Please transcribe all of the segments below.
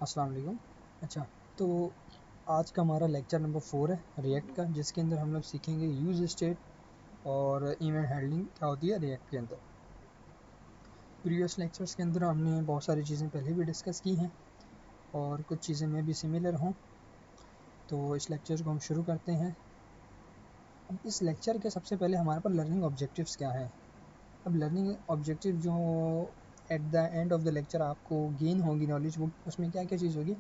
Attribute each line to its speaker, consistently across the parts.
Speaker 1: अस्सलाम वालेकुम। अच्छा, तो आज का हमारा लेक्चर नंबर 4 है रिएक्ट का, जिसके अंदर हम लोग सीखेंगे यूज़ स्टेट और इवेंट हैंडलिंग क्या होती है रिएक्ट के अंदर। प्रीवियस लेक्चर्स के अंदर हमने बहुत सारी चीज़ें पहले भी डिस्कस की हैं और कुछ चीज़ें में भी सिमिलर हों, तो इस लेक्चर को हम शुरू करते हैं। अब इस लेक्चर के सबसे पहले हमारे पास लर्निंग ऑब्जेक्टिव्स क्या हैं। अब लर्निंग ऑब्जेक्टिव जो at the end of the lecture आपको गेन होगी नॉलेज, वो उसमें क्या क्या चीज़ होगी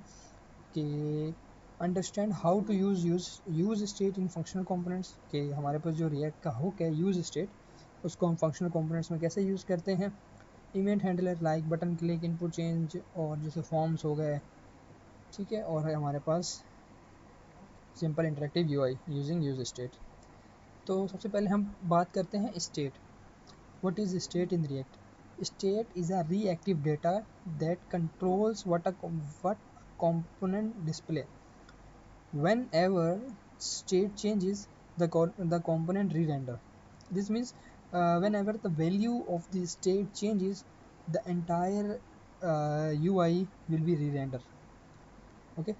Speaker 1: कि understand how to use state in functional components, कि हमारे पास जो रिएक्ट का हुक है यूज़ स्टेट, उसको हम फंक्शनल कंपोनेंट्स में कैसे यूज़ करते हैं। Event handler like button click, input change और जैसे फॉर्म्स हो गए, ठीक है। और है हमारे पास simple interactive UI using use state. तो सबसे पहले हम बात करते हैं state. What is state in React? State is a reactive data that controls what component display. Whenever state changes, the component re-render. This means whenever the value of the state changes, the entire UI will be re-render. Okay,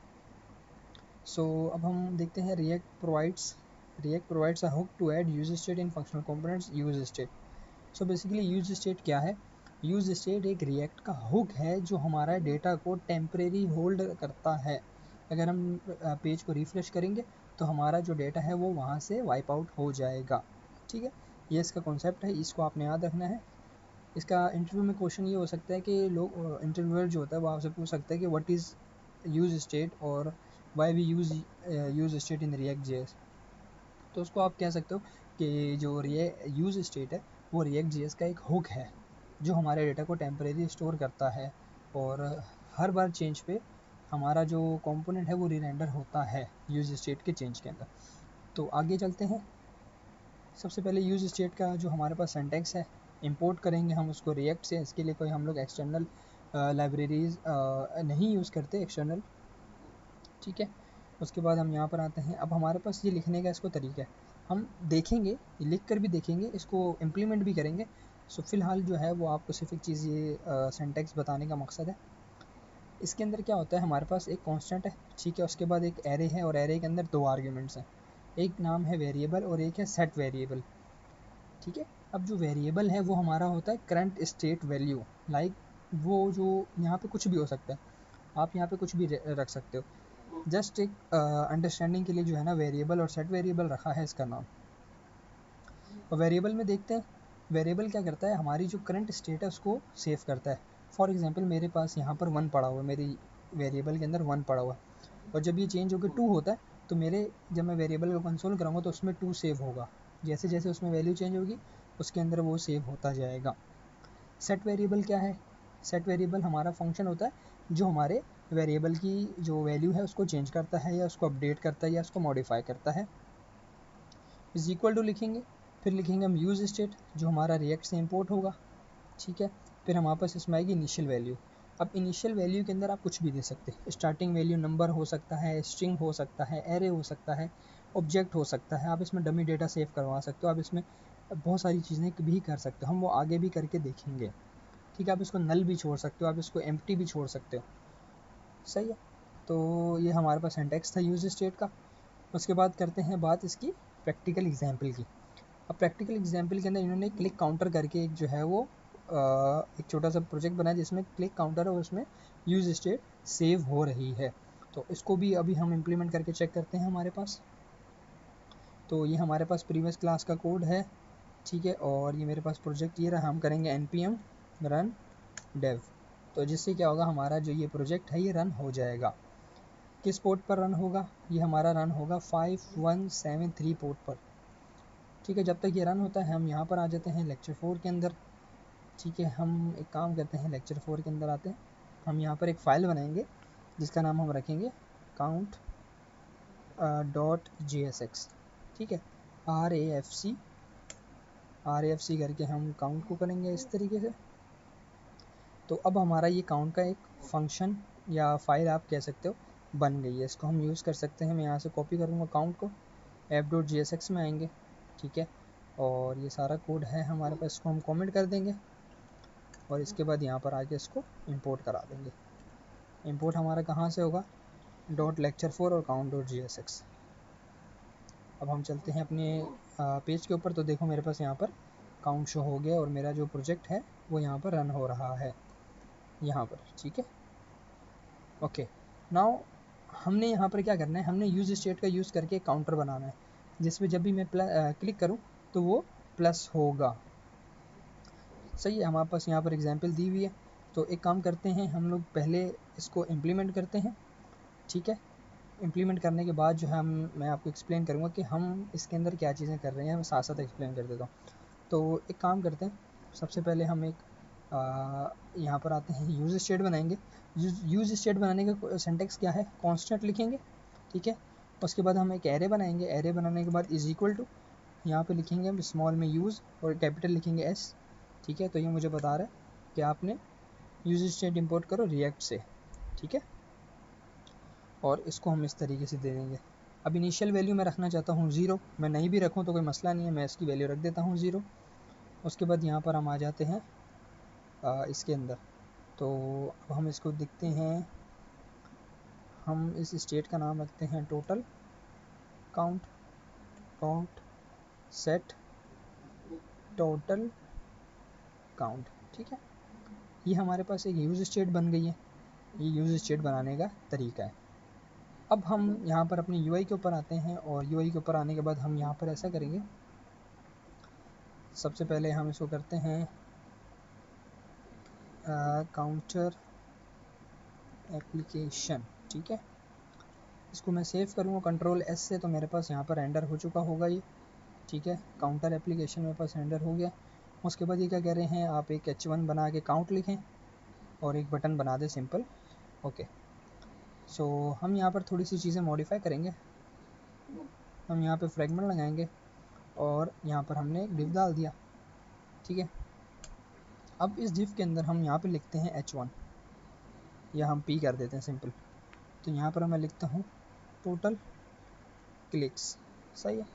Speaker 1: so अब हम देखते हैं React provides a hook to add use state in functional components use state. So basically use state क्या है? Use state एक react का hook है जो हमारा डेटा को टेम्परेरी होल्ड करता है। अगर हम पेज को रिफ्रेश करेंगे तो हमारा जो डेटा है वो वहाँ से वाइप आउट हो जाएगा। ठीक है, ये इसका कॉन्सेप्ट है, इसको आपने याद रखना है। इसका इंटरव्यू में क्वेश्चन ये हो सकता है कि लोग इंटरव्यूअर जो होता है वो आपसे पूछ सकता है कि व्हाट इज़ यूज स्टेट और why we use state in React JS. तो उसको आप कह सकते हो कि जो यूज स्टेट है वो रिएक्ट जेएस का एक हुक है जो हमारे डेटा को टेम्परेरी स्टोर करता है और हर बार चेंज पे हमारा जो कंपोनेंट है वो रीरेंडर होता है यूज स्टेट के चेंज के अंदर। तो आगे चलते हैं। सबसे पहले यूज स्टेट का जो हमारे पास सिंटैक्स है, इंपोर्ट करेंगे हम उसको रिएक्ट से। इसके लिए कोई हम लोग एक्सटर्नल लाइब्रेरीज नहीं यूज़ करते, एक्सटर्नल। ठीक है, उसके बाद हम यहाँ पर आते हैं। अब हमारे पास ये लिखने का इसको तरीका है, हम देखेंगे, लिख कर भी देखेंगे, इसको इम्प्लीमेंट भी करेंगे। सो फिलहाल जो है वो आपको सिर्फ एक चीज़ ये सिंटैक्स बताने का मकसद है। इसके अंदर क्या होता है, हमारे पास एक कांस्टेंट है, ठीक है, उसके बाद एक एरे है और एरे के अंदर दो आर्ग्यूमेंट्स हैं, एक नाम है वेरिएबल और एक है सेट वेरिएबल। ठीक है, अब जो वेरिएबल है वो हमारा होता है करंट स्टेट वैल्यू, लाइक वो जो यहाँ पे कुछ भी हो सकता है, आप यहाँ पे कुछ भी रख सकते हो। जस्ट एक अंडरस्टैंडिंग के लिए जो है ना वेरिएबल और सेट वेरिएबल रखा है इसका नाम। और वेरिएबल में देखते हैं, वेरिएबल क्या करता है, हमारी जो करंट स्टेट है उसको सेव करता है। फॉर एग्जांपल मेरे पास यहाँ पर 1 पड़ा हुआ है, मेरी वेरिएबल के अंदर 1 पड़ा हुआ है, और जब ये चेंज होकर 2 होता है तो जब मैं वेरिएबल को कंसोल करूँगा तो उसमें 2 सेव होगा। जैसे जैसे उसमें वैल्यू चेंज होगी उसके अंदर वो सेव होता जाएगा। सेट वेरिएबल क्या है? सेट वेरिएबल हमारा फंक्शन होता है जो हमारे वेरिएबल की जो वैल्यू है उसको चेंज करता है या उसको अपडेट करता है या उसको मॉडिफाई करता है। इज इक्वल टू लिखेंगे, फिर लिखेंगे हम यूज स्टेट जो हमारा रिएक्ट से इंपोर्ट होगा। ठीक है, फिर हमारे पास इसमें आएगी इनिशियल वैल्यू। अब इनिशियल वैल्यू के अंदर आप कुछ भी दे सकते हैं, स्टार्टिंग वैल्यू नंबर हो सकता है, स्ट्रिंग हो सकता है, एरे हो सकता है, ऑब्जेक्ट हो सकता है, आप इसमें डमी डेटा सेव करवा सकते हो, आप इसमें बहुत सारी चीज़ें भी कर सकते हो, हम वो आगे भी करके देखेंगे। ठीक है, आप इसको नल भी छोड़ सकते हो, आप इसको एम्प्टी भी छोड़ सकते हो। सही है, तो ये हमारे पास सिंटैक्स था यूज स्टेट का। उसके बाद करते हैं बात इसकी प्रैक्टिकल एग्जाम्पल की। अब प्रैक्टिकल एग्जाम्पल के अंदर इन्होंने क्लिक काउंटर करके एक जो है वो एक छोटा सा प्रोजेक्ट बनाया जिसमें क्लिक काउंटर है और उसमें यूज स्टेट सेव हो रही है। तो इसको भी अभी हम इम्प्लीमेंट करके चेक करते हैं हमारे पास। तो ये हमारे पास प्रीवियस क्लास का कोड है, ठीक है, और ये मेरे पास प्रोजेक्ट ये रहा, हम करेंगे npm run dev। तो जिससे क्या होगा, हमारा जो ये प्रोजेक्ट है ये रन हो जाएगा। किस पोर्ट पर रन होगा? ये हमारा रन होगा 5173 पोर्ट पर। ठीक है, जब तक ये रन होता है हम यहाँ पर आ जाते हैं लेक्चर 4 के अंदर। ठीक है, हम एक काम करते हैं, लेक्चर 4 के अंदर आते हैं, हम यहाँ पर एक फ़ाइल बनाएंगे जिसका नाम हम रखेंगे count .jsx। ठीक है, RAFC करके हम काउंट को करेंगे इस तरीके से। तो अब हमारा ये काउंट का एक फंक्शन या फाइल आप कह सकते हो बन गई है, इसको हम यूज़ कर सकते हैं। मैं यहाँ से कॉपी करूँगा काउंट को, app.jsx में आएंगे, ठीक है, और ये सारा कोड है हमारे पास, इसको हम कमेंट कर देंगे और इसके बाद यहाँ पर आके इसको इंपोर्ट करा देंगे। इंपोर्ट हमारा कहाँ से होगा, .lecture4 और count.jsx। अब हम चलते हैं अपने पेज के ऊपर, तो देखो मेरे पास यहाँ पर काउंट शो हो गया और मेरा जो प्रोजेक्ट है वो यहाँ पर रन हो रहा है यहाँ पर, ठीक है। ओके, नाउ हमने यहाँ पर क्या करना है, हमने यूज स्टेट का यूज़ करके एक काउंटर बनाना है जिसमें जब भी मैं क्लिक करूँ तो वो प्लस होगा। सही है, हमारे पास यहाँ पर एग्जांपल दी हुई है। तो एक काम करते हैं, हम लोग पहले इसको इम्प्लीमेंट करते हैं, ठीक है। इम्प्लीमेंट करने के बाद जो है मैं आपको एक्सप्लेन करूँगा कि हम इसके अंदर क्या चीज़ें कर रहे हैं, मैं साथ साथ एक्सप्लेन कर देता हूँ। तो एक काम करते हैं, सबसे पहले हम एक यहाँ पर आते हैं, यूज स्टेट बनाएंगे। यूज स्टेट बनाने का सिंटेक्स क्या है, कांस्टेंट लिखेंगे, ठीक है। उसके बाद हम एक एरे बनाएंगे, एरे बनाने के बाद इज इक्वल टू, यहाँ पे लिखेंगे हम स्मॉल में यूज़ और कैपिटल लिखेंगे एस, ठीक है। तो ये मुझे बता रहा है कि आपने यूज स्टेट इंपोर्ट करो रिएक्ट से, ठीक है। और इसको हम इस तरीके से दे देंगे। अब इनिशियल वैल्यू मैं रखना चाहता हूँ 0, मैं नहीं भी रखूँ तो कोई मसला नहीं है, मैं इसकी वैल्यू रख देता हूँ 0। उसके बाद यहाँ पर हम आ जाते हैं इसके अंदर। तो अब हम इसको देखते हैं, हम इस स्टेट का नाम रखते हैं total count dot set total count, ठीक है। ये हमारे पास एक यूज स्टेट बन गई है। ये यूज स्टेट बनाने का तरीका है। अब हम यहाँ पर अपनी यूआई के ऊपर आते हैं और यूआई के ऊपर आने के बाद हम यहाँ पर ऐसा करेंगे, सबसे पहले हम इसको करते हैं काउंटर एप्लीकेशन, ठीक है। इसको मैं सेव करूँगा कंट्रोल एस से, तो मेरे पास यहाँ पर रेंडर हो चुका होगा ये, ठीक है। काउंटर एप्लीकेशन मेरे पास रेंडर हो गया। उसके बाद ये क्या कह रहे हैं, आप एक H1 बना के काउंट लिखें और एक बटन बना दें सिंपल, ओके। सो हम यहाँ पर थोड़ी सी चीज़ें मॉडिफाई करेंगे। हम यहाँ पे फ्रेगमेंट लगाएंगे और यहाँ पर हमने एक डिव डाल दिया, ठीक है। अब इस डिव के अंदर हम यहाँ पे लिखते हैं H1 या हम P कर देते हैं सिंपल। तो यहाँ पर मैं लिखता हूँ टोटल क्लिक्स, सही है,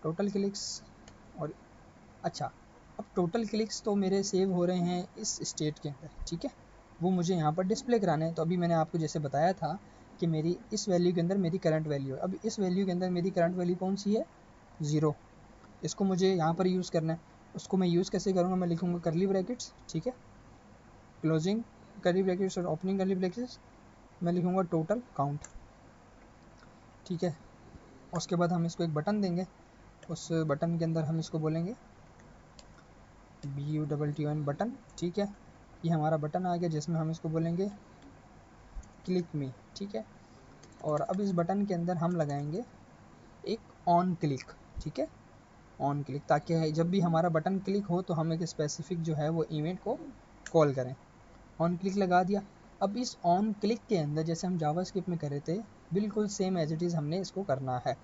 Speaker 1: टोटल क्लिक्स। और अच्छा, अब टोटल क्लिक्स तो मेरे सेव हो रहे हैं इस स्टेट के अंदर, ठीक है। वो मुझे यहाँ पर डिस्प्ले कराने हैं। तो अभी मैंने आपको जैसे बताया था कि मेरी इस वैल्यू के अंदर मेरी करंट वैल्यू है। अब इस वैल्यू के अंदर मेरी करंट वैल्यू कौन सी है, 0। इसको मुझे यहाँ पर यूज़ करना है। उसको मैं यूज़ कैसे करूँगा, मैं लिखूँगा करली ब्रैकेट्स, ठीक है, क्लोजिंग करली ब्रैकेट्स और ओपनिंग करली ब्रैकेट्स, मैं लिखूँगा टोटल काउंट, ठीक है। उसके बाद हम इसको एक बटन देंगे, उस बटन के अंदर हम इसको बोलेंगे BUTTON बटन, ठीक है। ये हमारा बटन आ गया जिसमें हम इसको बोलेंगे क्लिक मी, ठीक है। और अब इस बटन के अंदर हम लगाएंगे एक ऑन क्लिक, ठीक है, ऑन क्लिक, ताकि जब भी हमारा बटन क्लिक हो तो हम एक स्पेसिफिक जो है वो इवेंट को कॉल करें। ऑन क्लिक लगा दिया। अब इस ऑन क्लिक के अंदर जैसे हम जावास्क्रिप्ट में कर रहे थे, बिल्कुल सेम एज इट इज़ हमने इसको करना है।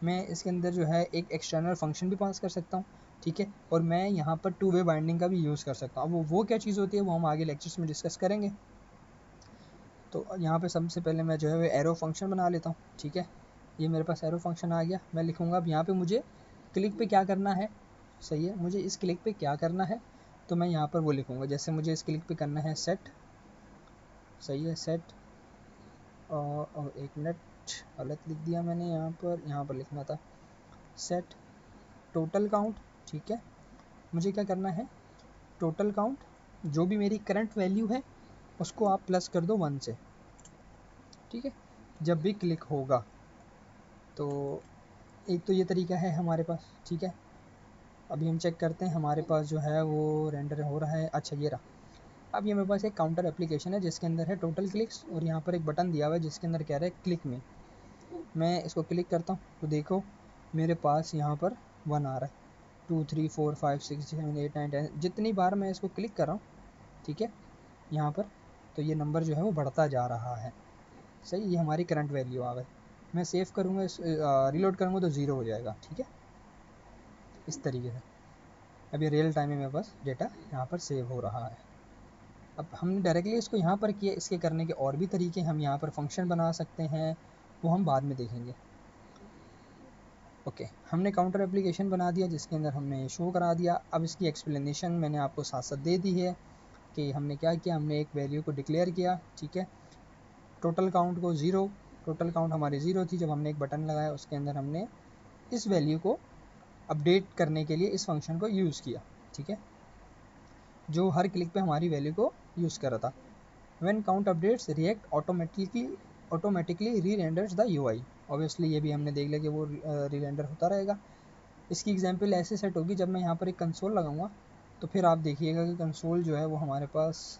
Speaker 1: मैं इसके अंदर जो है एक एक्सटर्नल फंक्शन भी पास कर सकता हूँ, ठीक है। और मैं यहाँ पर टू वे बाइंडिंग का भी यूज़ कर सकता हूँ। अब वो क्या चीज़ होती है वो हम आगे लेक्चर्स में डिस्कस करेंगे। तो यहाँ पे सबसे पहले मैं जो है एरो फंक्शन बना लेता हूँ, ठीक है। ये मेरे पास एरो फंक्शन आ गया। मैं लिखूँगा अब यहाँ पे मुझे क्लिक पे क्या करना है, सही है, मुझे इस क्लिक पे क्या करना है। तो मैं यहाँ पर वो लिखूँगा, जैसे मुझे इस क्लिक पे करना है सेट, सही है, सेट और एक मिनट गलत लिख दिया मैंने, यहाँ पर लिखना था सेट टोटल काउंट, ठीक है। मुझे क्या करना है, टोटल काउंट, जो भी मेरी करंट वैल्यू है उसको आप प्लस कर दो 1 से, ठीक है, जब भी क्लिक होगा। तो एक तो ये तरीका है हमारे पास, ठीक है। अभी हम चेक करते हैं हमारे पास जो है वो रेंडर हो रहा है। अच्छा, ये रहा। अब ये मेरे पास एक काउंटर एप्लीकेशन है जिसके अंदर है टोटल क्लिक्स और यहाँ पर एक बटन दिया हुआ है जिसके अंदर कह रहा है क्लिक में। मैं इसको क्लिक करता हूँ तो देखो मेरे पास यहाँ पर 1 आ रहा है, 2 3 4 5 6 7 8 9 10, जितनी बार मैं इसको क्लिक कर रहा हूँ, ठीक है, यहाँ पर, तो ये नंबर जो है वो बढ़ता जा रहा है, सही। ये हमारी करंट वैल्यू आ गई। मैं सेव करूँगा, रिलोड करूँगा तो 0 हो जाएगा, ठीक है, इस तरीके से। अब ये रियल टाइम में मेरे पास डेटा यहाँ पर सेव हो रहा है। अब हमने डायरेक्टली इसको यहाँ पर किया, इसके करने के और भी तरीके हम यहाँ पर फंक्शन बना सकते हैं, वो हम बाद में देखेंगे। ओके, हमने काउंटर एप्लीकेशन बना दिया जिसके अंदर हमने शो करा दिया। अब इसकी एक्सप्लेनेशन मैंने आपको साथ साथ दे दी है। कि हमने क्या किया, हमने एक वैल्यू को डिक्लेयर किया, ठीक है, टोटल काउंट को 0, टोटल काउंट हमारी 0 थी, जब हमने एक बटन लगाया उसके अंदर हमने इस वैल्यू को अपडेट करने के लिए इस फंक्शन को यूज़ किया, ठीक है, जो हर क्लिक पे हमारी वैल्यू को यूज़ कर रहा था। When count updates react automatically री रेंडर्स द यूआई। ऑब्वियसली ये भी हमने देख लिया कि वो री रेंडर होता रहेगा। इसकी एग्जांपल ऐसे सेट होगी, जब मैं यहाँ पर एक कंसोल लगाऊंगा तो फिर आप देखिएगा कि कंसोल जो है वो हमारे पास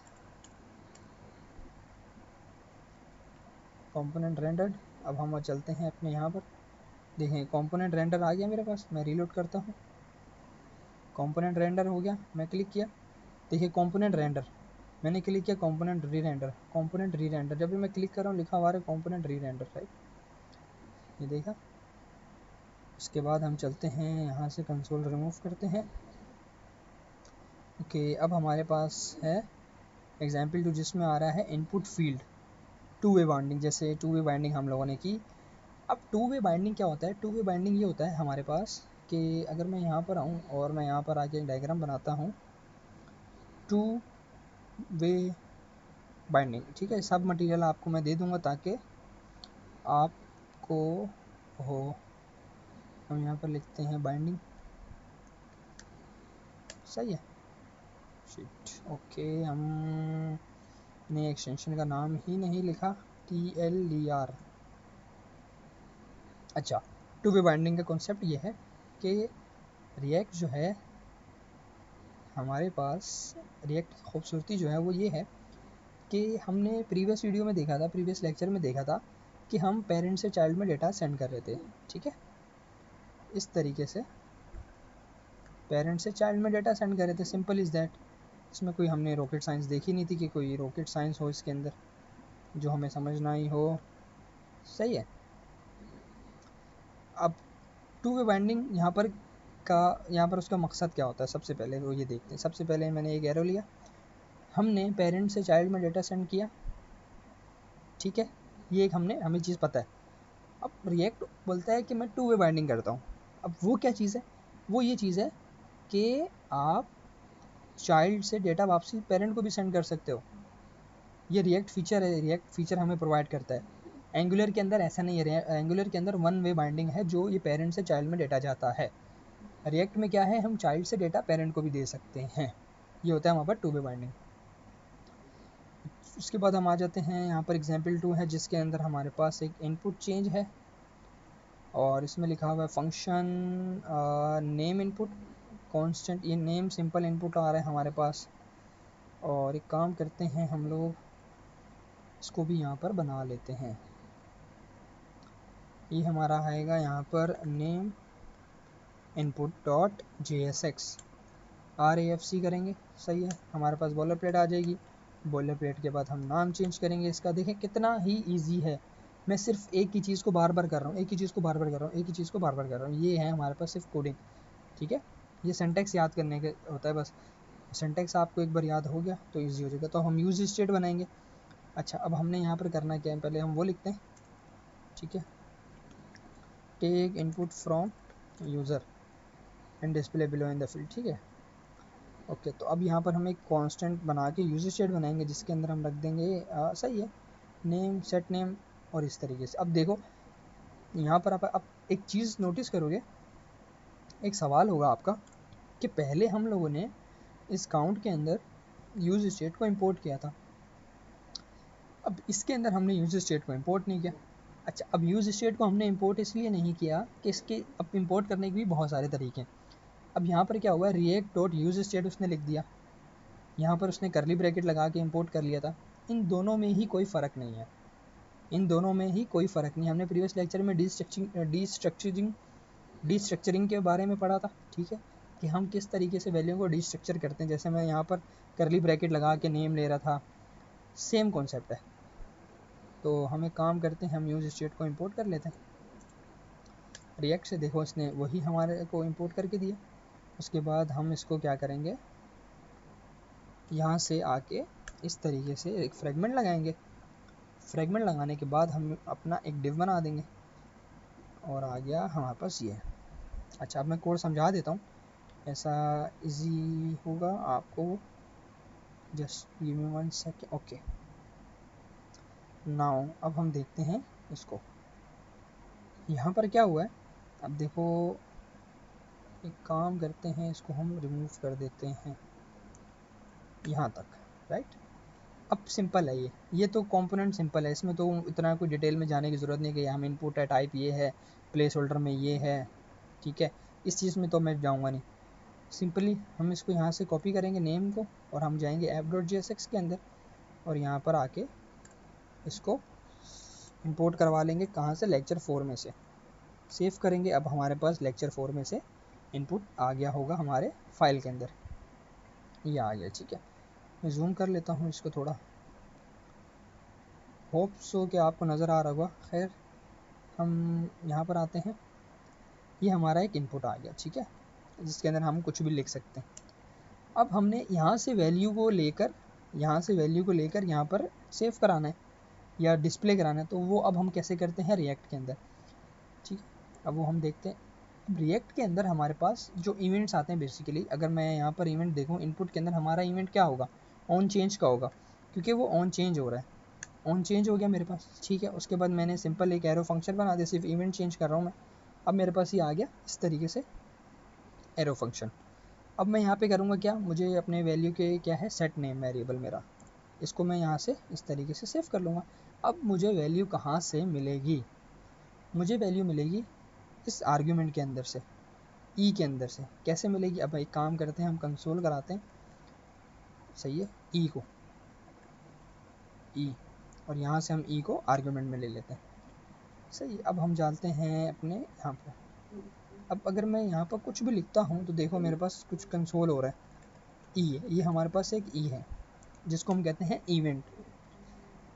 Speaker 1: कंपोनेंट रेंडर्ड। अब हम चलते हैं अपने यहाँ पर, देखें कंपोनेंट रेंडर आ गया मेरे पास, मैं रीलोड करता हूँ, कंपोनेंट रेंडर हो गया, मैं क्लिक किया, देखिए कंपोनेंट रेंडर, मैंने क्लिक किया कंपोनेंट री रेंडर, कंपोनेंट री रेंडर, जब भी मैं क्लिक कर रहा हूँ लिखा हुआ है कंपोनेंट री रेंडर, राइट, ये देखा। उसके बाद हम चलते हैं यहाँ से, कंसोल रिमूव करते हैं। ओके, अब हमारे पास है एग्जाम्पल 2 जिसमें आ रहा है input field two way binding. जैसे टू वे बाइंडिंग हम लोगों ने की। अब टू वे बाइंडिंग क्या होता है? टू वे बाइंडिंग ये होता है हमारे पास कि अगर मैं यहाँ पर आऊँ और मैं यहाँ पर आके एक डायग्राम बनाता हूँ, टू वे बाइंडिंग, ठीक है, सब मटेरियल आपको मैं दे दूँगा ताकि आपको हो। हम यहाँ पर लिखते हैं बाइंडिंग, सही है, शिट, ओके, हमने एक्सटेंशन का नाम ही नहीं लिखा, TLDR। अच्छा, टू वे बाइंडिंग का कॉन्सेप्ट ये है कि रिएक्ट जो है हमारे पास, रिएक्ट की खूबसूरती जो है वो ये है कि हमने प्रीवियस वीडियो में देखा था, प्रीवियस लेक्चर में देखा था कि हम पेरेंट से चाइल्ड में डेटा सेंड कर रहे थे, ठीक है, इस तरीके से पेरेंट से चाइल्ड में डेटा सेंड कर रहे थे, सिंपल इज़ दैट। इसमें कोई हमने रॉकेट साइंस देखी नहीं थी कि कोई रॉकेट साइंस हो इसके अंदर जो हमें समझना ही हो, सही है। अब टू वे बाइंडिंग यहाँ पर उसका मकसद क्या होता है, सबसे पहले वो ये देखते हैं। सबसे पहले मैंने एक एरो लिया, हमने पेरेंट से चाइल्ड में डेटा सेंड किया, ठीक है, ये एक हमें चीज़ पता है। अब रिएक्ट बोलता है कि मैं टू वे बाइंडिंग करता हूँ। अब वो क्या चीज़ है? वो ये चीज़ है कि आप चाइल्ड से डेटा वापसी पेरेंट को भी सेंड कर सकते हो। ये रिएक्ट फीचर है, रिएक्ट फीचर हमें प्रोवाइड करता है। एंगुलर के अंदर ऐसा नहीं है, एंगुलर के अंदर वन वे बाइंडिंग है, जो ये पेरेंट से चाइल्ड में डेटा जाता है। रिएक्ट में क्या है, हम चाइल्ड से डेटा पेरेंट को भी दे सकते हैं। ये होता है हमारे पास टू वे बाइंडिंग। उसके बाद हम आ जाते हैं यहाँ पर एग्जाम्पल 2 है जिसके अंदर हमारे पास एक इनपुट चेंज है और इसमें लिखा हुआ है फंक्शन नेम इनपुट कांस्टेंट। ये नेम सिंपल इनपुट आ रहा है हमारे पास। और एक काम करते हैं हम लोग, इसको भी यहाँ पर बना लेते हैं। ये हमारा आएगा यहाँ पर name input dot JSX RAFC करेंगे, सही है, हमारे पास बॉलर प्लेट आ जाएगी। बॉलर प्लेट के बाद हम नाम चेंज करेंगे इसका। देखें कितना ही ईजी है, मैं सिर्फ एक ही चीज़ को बार बार कर रहा हूँ, एक ही चीज़ को बार बार कर रहा हूँ, एक ही चीज़ को बार बार कर रहा हूँ। ये है हमारे पास सिर्फ कोडिंग, ठीक है, ये सिंटैक्स याद करने के होता है बस। सिंटैक्स आपको एक बार याद हो गया तो ईजी हो जाएगा। तो हम यूज स्टेट बनाएंगे। अच्छा, अब हमने यहाँ पर करना क्या है, पहले हम वो लिखते हैं, ठीक है, take input from user and display below in the field, ठीक है, ओके। तो अब यहाँ पर हम एक कांस्टेंट बना के यूज स्टेट बनाएंगे जिसके अंदर हम रख देंगे सही है, नेम सेट नेम। और इस तरीके से अब देखो यहाँ पर आप एक चीज़ नोटिस करोगे, एक सवाल होगा आपका कि पहले हम लोगों ने इस काउंट के अंदर यूज स्टेट को इंपोर्ट किया था, अब इसके अंदर हमने यूज स्टेट को इंपोर्ट नहीं किया। अच्छा, अब यूज स्टेट को हमने इंपोर्ट इसलिए नहीं किया कि इसके अब इंपोर्ट करने के भी बहुत सारे तरीके हैं। अब यहाँ पर क्या हुआ, रिएक्ट डॉट यूज स्टेट उसने लिख दिया, यहाँ पर उसने करली ब्रैकेट लगा के इंपोर्ट कर लिया था। इन दोनों में ही कोई फ़र्क नहीं है, इन दोनों में ही कोई फ़र्क नहीं। हमने प्रीवियस लेक्चर में डीस्ट्रक्चरिंग के बारे में पढ़ा था, ठीक है, कि हम किस तरीके से वैल्यू को डीस्ट्रक्चर करते हैं। जैसे मैं यहाँ पर करली ब्रैकेट लगा के नेम ले रहा था, सेम कॉन्सेप्ट है। तो हम एक काम करते हैं, हम यूज स्टेट को इंपोर्ट कर लेते हैं रिएक्ट से। देखो इसने वही हमारे को इंपोर्ट करके दिया। उसके बाद हम इसको क्या करेंगे, यहाँ से आके इस तरीके से एक फ्रेगमेंट लगाएंगे। फ्रेगमेंट लगाने के बाद हम अपना एक डिव बना देंगे और आ गया हमारे पास ये। अच्छा, अब मैं कोड समझा देता हूँ, ऐसा इजी होगा आपको just give me 1 second. Okay, now अब हम देखते हैं इसको। यहाँ पर क्या हुआ है, अब देखो, एक काम करते हैं, इसको हम रिमूव कर देते हैं यहाँ तक, राइट। अब सिंपल है ये तो कंपोनेंट सिंपल है, इसमें तो इतना कोई डिटेल में जाने की ज़रूरत नहीं कि हम इनपुट है, टाइप ये है, प्लेस होल्डर में ये है, ठीक है। इस चीज़ में तो मैं जाऊँगा नहीं। सिंपली हम इसको यहाँ से कॉपी करेंगे नेम को, और हम जाएंगे app.jsx के अंदर, और यहाँ पर आके इसको इंपोर्ट करवा लेंगे। कहाँ से? लेक्चर 4 में से सेव करेंगे। अब हमारे पास लेक्चर 4 में से इनपुट आ गया होगा हमारे फाइल के अंदर, ये आ गया, ठीक है। मैं जूम कर लेता हूँ इसको थोड़ा, होप सो कि आपको नज़र आ रहा होगा। खैर, हम यहाँ पर आते हैं, ये हमारा एक इनपुट आ गया, ठीक है, जिसके अंदर हम कुछ भी लिख सकते हैं। अब हमने यहाँ से वैल्यू को लेकर यहाँ पर सेव कराना है या डिस्प्ले कराना है, तो वो अब हम कैसे करते हैं रिएक्ट के अंदर, ठीक है। अब वो हम देखते हैं। अब रिएक्ट के अंदर हमारे पास जो इवेंट्स आते हैं, बेसिकली अगर मैं यहाँ पर इवेंट देखूँ, इनपुट के अंदर हमारा इवेंट क्या होगा? ऑन चेंज का होगा, क्योंकि वो ऑन चेंज हो रहा है। ऑन चेंज हो गया मेरे पास, ठीक है। उसके बाद मैंने सिंपल एक एरो फंक्शन बना दिया, सिर्फ इवेंट चेंज कर रहा हूँ मैं। अब मेरे पास ये आ गया इस तरीके से एरो फंक्शन। अब मैं यहाँ पे करूँगा क्या, मुझे अपने वैल्यू के क्या है, सेट नेम वेरिएबल मेरा, इसको मैं यहाँ से इस तरीके से सेव कर लूँगा। अब मुझे वैल्यू कहाँ से मिलेगी? मुझे वैल्यू मिलेगी इस आर्ग्यूमेंट के अंदर से, ई के अंदर से। कैसे मिलेगी? अब एक काम करते हैं, हम कंसोल कराते हैं, सही है, ई को, ई, और यहाँ से हम ई को आर्ग्यूमेंट में ले लेते हैं, सही। अब हम डालते हैं अपने यहाँ पर। अब अगर मैं यहाँ पर कुछ भी लिखता हूँ तो देखो मेरे पास कुछ कंसोल हो रहा है, ई है, ये हमारे पास एक ई है जिसको हम कहते हैं इवेंट।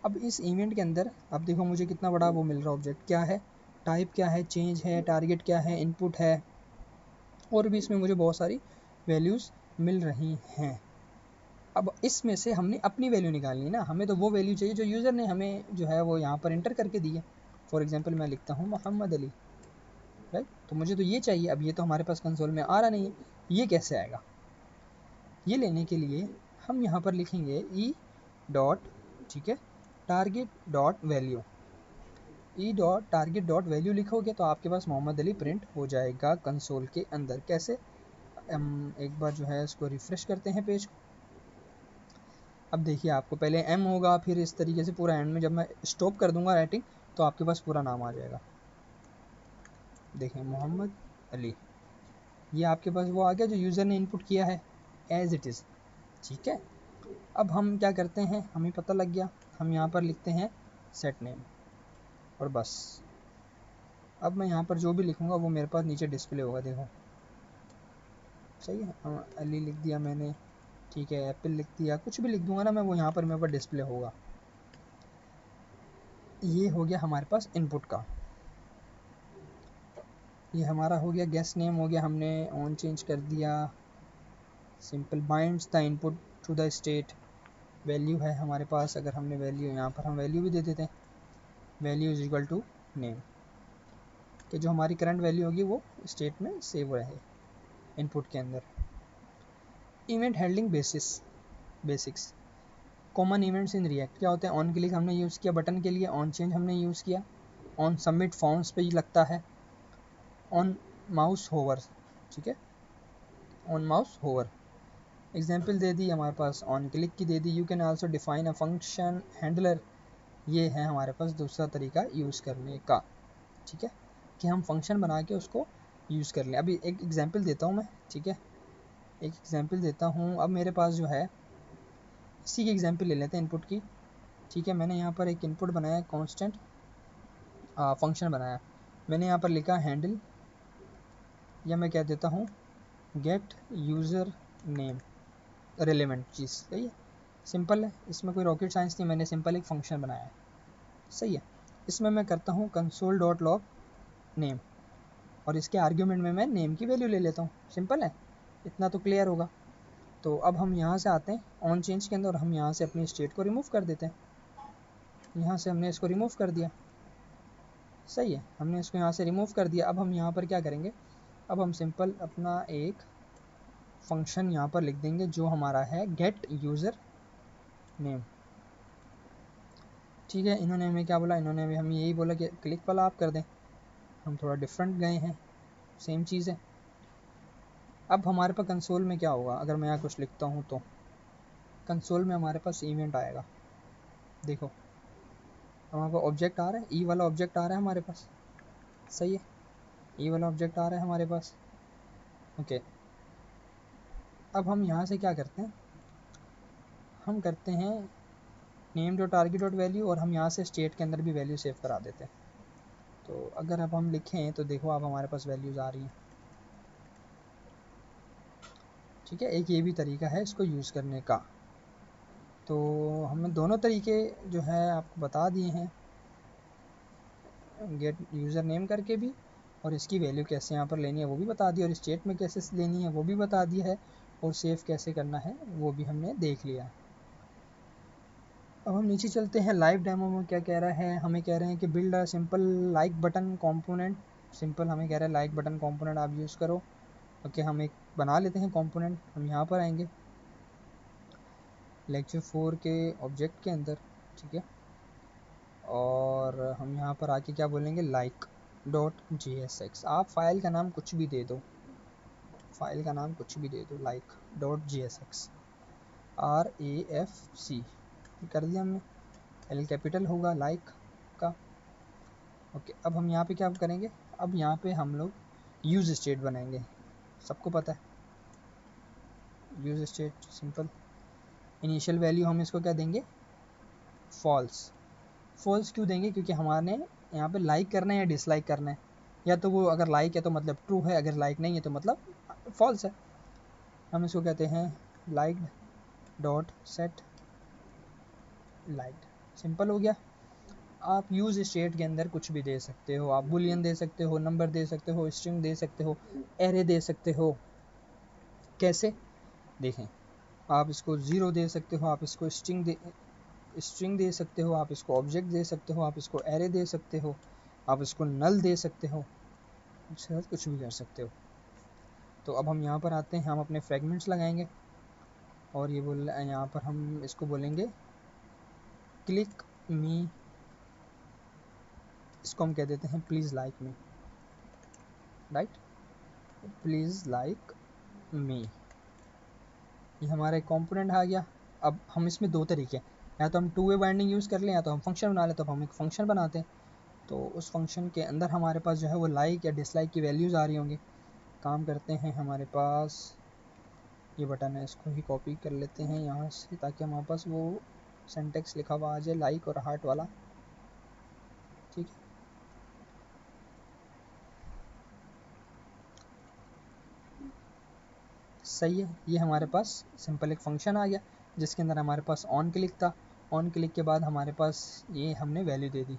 Speaker 1: अब इस इवेंट के अंदर अब देखो मुझे कितना बड़ा वो मिल रहा है, ऑब्जेक्ट क्या है, टाइप क्या है, चेंज है, टारगेट क्या है, इनपुट है, और भी इसमें मुझे बहुत सारी वैल्यूज़ मिल रही हैं। अब इसमें से हमने अपनी वैल्यू निकालनी ना, हमें तो वो वैल्यू चाहिए जो यूज़र ने हमें जो है वो यहाँ पर एंटर करके दी है। फॉर एग्जांपल मैं लिखता हूँ मोहम्मद अली, राइट, तो मुझे तो ये चाहिए। अब ये तो हमारे पास कंसोल में आ रहा नहीं है, ये कैसे आएगा? ये लेने के लिए हम यहाँ पर लिखेंगे ई डॉट, ठीक है, target dot value. E dot target dot value लिखोगे तो आपके पास मोहम्मद अली प्रिंट हो जाएगा कंसोल के अंदर। कैसे? हम एक बार जो है इसको रिफ़्रेश करते हैं पेज को। अब देखिए, आपको पहले एम होगा, फिर इस तरीके से पूरा एंड में जब मैं स्टॉप कर दूंगा राइटिंग तो आपके पास पूरा नाम आ जाएगा। देखिए मोहम्मद अली, ये आपके पास वो आ गया जो यूज़र ने इनपुट किया है एज इट इज़, ठीक है। अब हम क्या करते हैं, हमें पता लग गया, हम यहाँ पर लिखते हैं सेट नेम, और बस। अब मैं यहाँ पर जो भी लिखूँगा वो मेरे पास नीचे डिस्प्ले होगा, देखो, सही है। अली लिख दिया मैंने, ठीक है, एप्पल लिख दिया, कुछ भी लिख दूंगा ना मैं, वो यहाँ पर मेरे पास डिस्प्ले होगा। ये हो गया हमारे पास इनपुट का। ये हमारा हो गया गेस्ट नेम, हो गया, हमने ऑन चेंज कर दिया। Simple binds the input to the state. Value है हमारे पास, अगर हमने वैल्यू यहाँ पर हम वैल्यू भी दे देते हैं, value is equal to name, कि जो हमारी करंट वैल्यू होगी वो स्टेट में सेव रहे इनपुट के अंदर। Event handling basics. Common events in React क्या होते हैं? ऑन क्लिक हमने यूज़ किया बटन के लिए, ऑन चेंज हमने यूज़ किया, ऑन सबमिट फॉर्म्स पे ही लगता है, ऑन माउस होवर, ठीक है, ऑन माउस होवर। एग्जाम्पल दे दी हमारे पास, ऑन क्लिक की दे दी। You can also define a function handler, ये है हमारे पास दूसरा तरीका यूज़ करने का, ठीक है, कि हम फंक्शन बना के उसको यूज़ कर लें। अभी एक एग्जाम्पल देता हूँ मैं, ठीक है, एक एग्जाम्पल देता हूँ। अब मेरे पास जो है, इसी की एग्जाम्पल ले लेते हैं इनपुट की, ठीक है। मैंने यहाँ पर एक इनपुट बनाया, कांस्टेंट फंक्शन बनाया, मैंने यहाँ पर लिखा हैंडल, या मैं कह देता हूँ गेट यूज़र नेम रेलेवेंट चीज़, सही है, सिंपल है, इसमें कोई रॉकेट साइंस नहीं, मैंने सिंपल एक फंक्शन बनाया है, सही है। इसमें मैं करता हूँ कंसोल डॉट लॉग नेम, और इसके आर्ग्यूमेंट में मैं नेम की वैल्यू ले लेता हूँ, सिंपल है, इतना तो क्लियर होगा। तो अब हम यहाँ से आते हैं ऑन चेंज के अंदर, और हम यहाँ से अपनी स्टेट को रिमूव कर देते हैं। यहाँ से हमने इसको रिमूव कर दिया, सही है, हमने इसको यहाँ से रिमूव कर दिया। अब हम यहाँ पर क्या करेंगे, अब हम सिंपल अपना एक फंक्शन यहाँ पर लिख देंगे जो हमारा है गेट यूज़र नेम। ठीक है, इन्होंने हमें क्या बोला, इन्होंने हमें यही बोला कि क्लिक वाला आप कर दें। हम थोड़ा डिफरेंट गए हैं, सेम चीज़ है। अब हमारे पास कंसोल में क्या होगा, अगर मैं यहाँ कुछ लिखता हूँ तो कंसोल में हमारे पास इवेंट आएगा। देखो हमारे पास ऑब्जेक्ट आ रहा है, ई वाला ऑब्जेक्ट आ रहा है हमारे पास, सही है, ई वाला ऑब्जेक्ट आ रहा है हमारे पास। ओके, अब हम यहाँ से क्या करते हैं, हम करते हैं नेम डॉट आर्गी डॉट वैल्यू, और हम यहाँ से स्टेट के अंदर भी वैल्यू सेव करा देते हैं। तो अगर अब हम लिखें तो देखो अब हमारे पास वैल्यूज़ आ रही हैं। ठीक है, एक ये भी तरीका है इसको यूज़ करने का। तो हमने दोनों तरीके जो है आपको बता दिए हैं, गेट यूज़र नेम करके भी, और इसकी वैल्यू कैसे यहाँ पर लेनी है वो भी बता दी, और स्टेट में कैसे लेनी है वो भी बता दिया है, और सेव कैसे करना है वो भी हमने देख लिया। अब हम नीचे चलते हैं, लाइव डेमो में क्या कह रहा है, हमें कह रहे हैं कि build a simple like button component. Simple हमें कह रहा है लाइक बटन कंपोनेंट आप यूज़ करो। ओके, हम एक बना लेते हैं कंपोनेंट। हम यहाँ पर आएंगे लेक्चर 4 के ऑब्जेक्ट के अंदर, ठीक है, और हम यहाँ पर आके क्या बोलेंगे, लाइक डॉट JSX। आप फाइल का नाम कुछ भी दे दो, फाइल का नाम कुछ भी दे दो, लाइक डॉट JSX, RAFC कर दिया हमने, L कैपिटल होगा लाइक का। ओके, अब हम यहाँ पे क्या करेंगे, अब यहाँ पे हम लोग यूज़ स्टेट बनाएंगे, सबको पता है use state simple. Initial value हम इसको क्या देंगे, फॉल्स। फॉल्स क्यों देंगे, क्योंकि हमारे यहाँ पे लाइक करना है या डिसलाइक करना है, या तो वो अगर लाइक है तो मतलब ट्रू है, अगर लाइक नहीं है तो मतलब फॉल्स है। हम इसको कहते हैं liked dot set liked, simple हो गया। आप यूज़ स्टेट के अंदर कुछ भी दे सकते हो, आप बुलियन दे सकते हो, नंबर दे सकते हो, स्ट्रिंग दे सकते हो, एरे दे सकते हो। कैसे देखें, आप इसको ज़ीरो दे सकते हो, आप इसको स्ट्रिंग दे सकते हो, आप इसको ऑब्जेक्ट दे सकते हो, आप इसको एरे दे सकते हो, आप इसको नल दे सकते हो, कुछ भी कर सकते हो। तो अब हम यहाँ पर आते हैं, हम अपने फ्रेगमेंट्स लगाएंगे, और ये बोल यहाँ पर हम इसको बोलेंगे क्लिक मी, इसको हम कह देते हैं please like me, right, please like me. ये हमारा एक कॉम्पोनेंट आ गया। अब हम इसमें दो तरीके हैं, या तो हम टू वे बाइंडिंग यूज़ कर लें, या तो हम फंक्शन बना लें। तो हम एक फंक्शन बनाते हैं, तो उस फंक्शन के अंदर हमारे पास जो है वो लाइक या डिसलाइक की वैल्यूज़ आ रही होंगी। काम करते हैं, हमारे पास ये बटन है, इसको ही कॉपी कर लेते हैं यहाँ से, ताकि हमारे पास वो सिंटेक्स लिखा हुआ आ जाए लाइक और हार्ट वाला, ठीक है। सही है, ये हमारे पास सिंपल एक फंक्शन आ गया, जिसके अंदर हमारे पास ऑन क्लिक था। ऑन क्लिक के बाद हमारे पास ये हमने वैल्यू दे दी।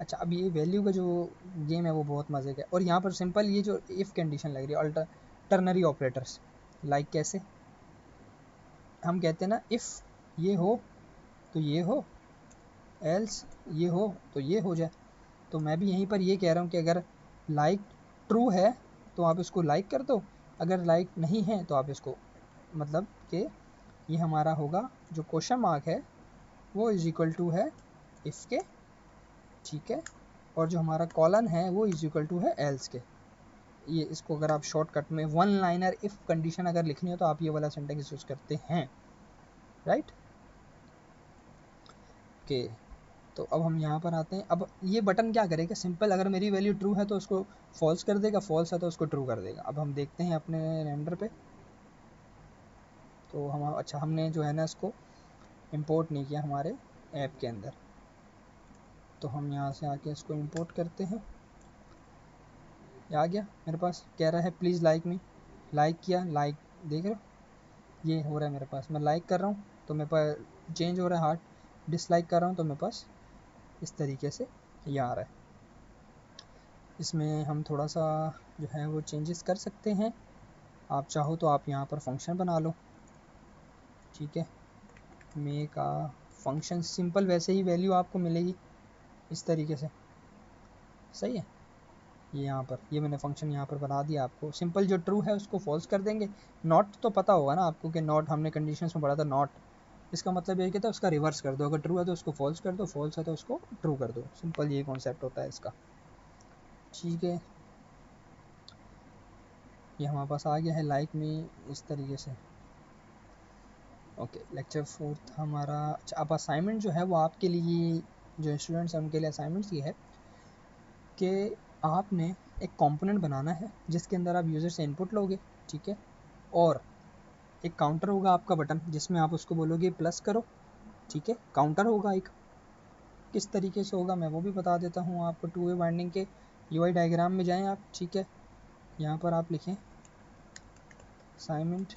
Speaker 1: अच्छा, अब ये वैल्यू का जो गेम है वो बहुत मज़े का है, और यहाँ पर सिंपल ये जो इफ़ कंडीशन लग रही है, अल्टर टर्नरी ऑपरेटर्स, लाइक कैसे, हम कहते हैं ना, इफ़ ये हो तो ये हो, एल्स ये हो तो ये हो जाए। तो मैं भी यहीं पर ये कह रहा हूँ कि अगर लाइक ट्रू है तो आप इसको लाइक कर दो, अगर लाइक नहीं है तो आप इसको, मतलब कि ये हमारा होगा जो क्वेश्चन मार्क है वो इज इक्वल टू है इफ़ के, ठीक है, और जो हमारा कॉलन है वो इज इक्वल टू है एल्स के। ये इसको अगर आप शॉर्टकट में वन लाइनर इफ़ कंडीशन अगर लिखनी हो तो आप ये वाला सेंटेंस यूज़ करते हैं, राइट। ओके, तो अब हम यहाँ पर आते हैं। अब ये बटन क्या करेगा, सिंपल, अगर मेरी वैल्यू ट्रू है तो उसको फॉल्स कर देगा, फॉल्स है तो उसको ट्रू कर देगा। अब हम देखते हैं अपने रेंडर पे, तो हम, अच्छा, हमने जो है ना इसको इंपोर्ट नहीं किया हमारे ऐप के अंदर, तो हम यहाँ से आके इसको इंपोर्ट करते हैं। ये आ गया मेरे पास, कह रहा है प्लीज़ लाइक मी, लाइक किया, लाइक देख रहे हो ये हो रहा है मेरे पास, मैं लाइक कर रहा हूँ तो मेरे पास चेंज हो रहा है हार्ट, डिसलाइक कर रहा हूँ तो मेरे पास इस तरीके से ये आ रहा है। इसमें हम थोड़ा सा जो है वो चेंजेस कर सकते हैं, आप चाहो तो आप यहाँ पर फंक्शन बना लो, ठीक है, मेक आ फंक्शन, सिंपल वैसे ही वैल्यू आपको मिलेगी इस तरीके से, सही है। ये यहाँ पर ये मैंने फंक्शन यहाँ पर बना दिया आपको, सिंपल जो ट्रू है उसको फॉल्स कर देंगे। नॉट तो पता होगा ना आपको कि नॉट हमने कंडीशंस में पढ़ा था, नॉट इसका मतलब ये कहता है उसका रिवर्स कर दो, अगर ट्रू है तो उसको फॉल्स कर दो, फॉल्स है तो उसको ट्रू कर दो। सिंपल ये कॉन्सेप्ट होता है इसका। ठीक है, ये हमारे पास आ गया है लाइक मी इस तरीके से। ओके, लेक्चर 4 हमारा। अच्छा, अब असाइनमेंट जो है वो आपके लिए, जो स्टूडेंट्स हैं उनके लिए असाइनमेंट्स ये है कि आपने एक कंपोनेंट बनाना है जिसके अंदर आप यूज़र से इनपुट लोगे, ठीक है, और एक काउंटर होगा आपका बटन जिसमें आप उसको बोलोगे प्लस करो, ठीक है, काउंटर होगा एक। किस तरीके से होगा मैं वो भी बता देता हूँ आपको। टू वे बाइंडिंग के यूआई डायग्राम में जाएं आप, ठीक है, यहाँ पर आप लिखें असाइनमेंट,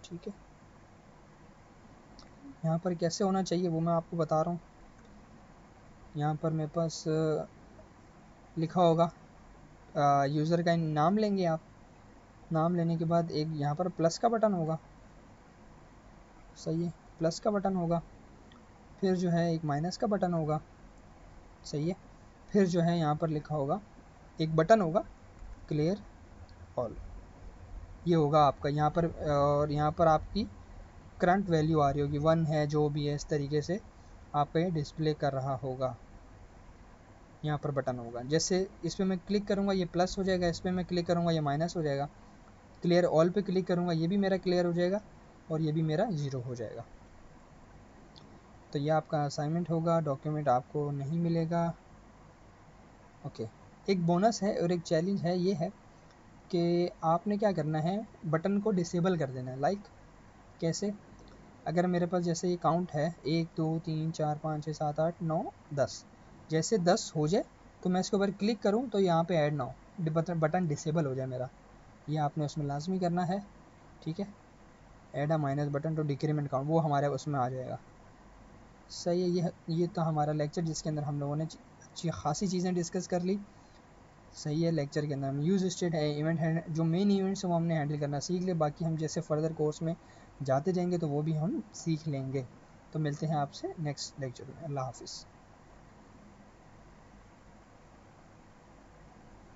Speaker 1: ठीक है। यहाँ पर कैसे होना चाहिए वो मैं आपको बता रहा हूँ। यहाँ पर मेरे पास लिखा होगा, यूज़र का नाम लेंगे आप, नाम लेने के बाद एक यहाँ पर प्लस का बटन होगा, सही है, प्लस का बटन होगा, फिर जो है एक माइनस का बटन होगा, सही है, फिर जो है यहाँ पर लिखा होगा एक बटन होगा क्लियर ऑल, ये होगा आपका यहाँ पर। और यहाँ पर आपकी करंट वैल्यू आ रही होगी 1 है, जो भी है, इस तरीके से आपका ये डिस्प्ले कर रहा होगा। यहाँ पर बटन होगा, जैसे इस पर मैं क्लिक करूँगा ये प्लस हो जाएगा, इस पर मैं क्लिक करूँगा ये माइनस हो जाएगा, क्लियर ऑल पे क्लिक करूँगा ये भी मेरा क्लियर हो जाएगा और ये भी मेरा 0 हो जाएगा। तो ये आपका असाइनमेंट होगा, डॉक्यूमेंट आपको नहीं मिलेगा। ओके, एक बोनस है और एक चैलेंज है, ये है कि आपने क्या करना है, बटन को डिसेबल कर देना है। लाइक कैसे, अगर मेरे पास जैसे ये काउंट है 1 2 3 4 5 6 7 8 9 10, जैसे 10 हो जाए तो मैं इसके ऊपर क्लिक करूँ तो यहाँ पे ऐड ना हो, बटन डिसेबल हो जाए मेरा, ये आपने उसमें लाजमी करना है, ठीक है। Add a minus button to decrement count, वो हमारे उसमें आ जाएगा, सही है। ये तो हमारा लेक्चर जिसके अंदर हम लोगों ने अच्छी खासी चीज़ें डिस्कस कर ली, सही है। लेक्चर के अंदर हम यूज़ स्टेट है, इवेंट है, जो मेन इवेंट्स है वो हमने हैंडल करना सीख लिया, बाकी हम जैसे फर्दर कोर्स में जाते जाएंगे तो वो भी हम सीख लेंगे। तो मिलते हैं आपसे नेक्स्ट लेक्चर में। अल्लाह हाफिज़।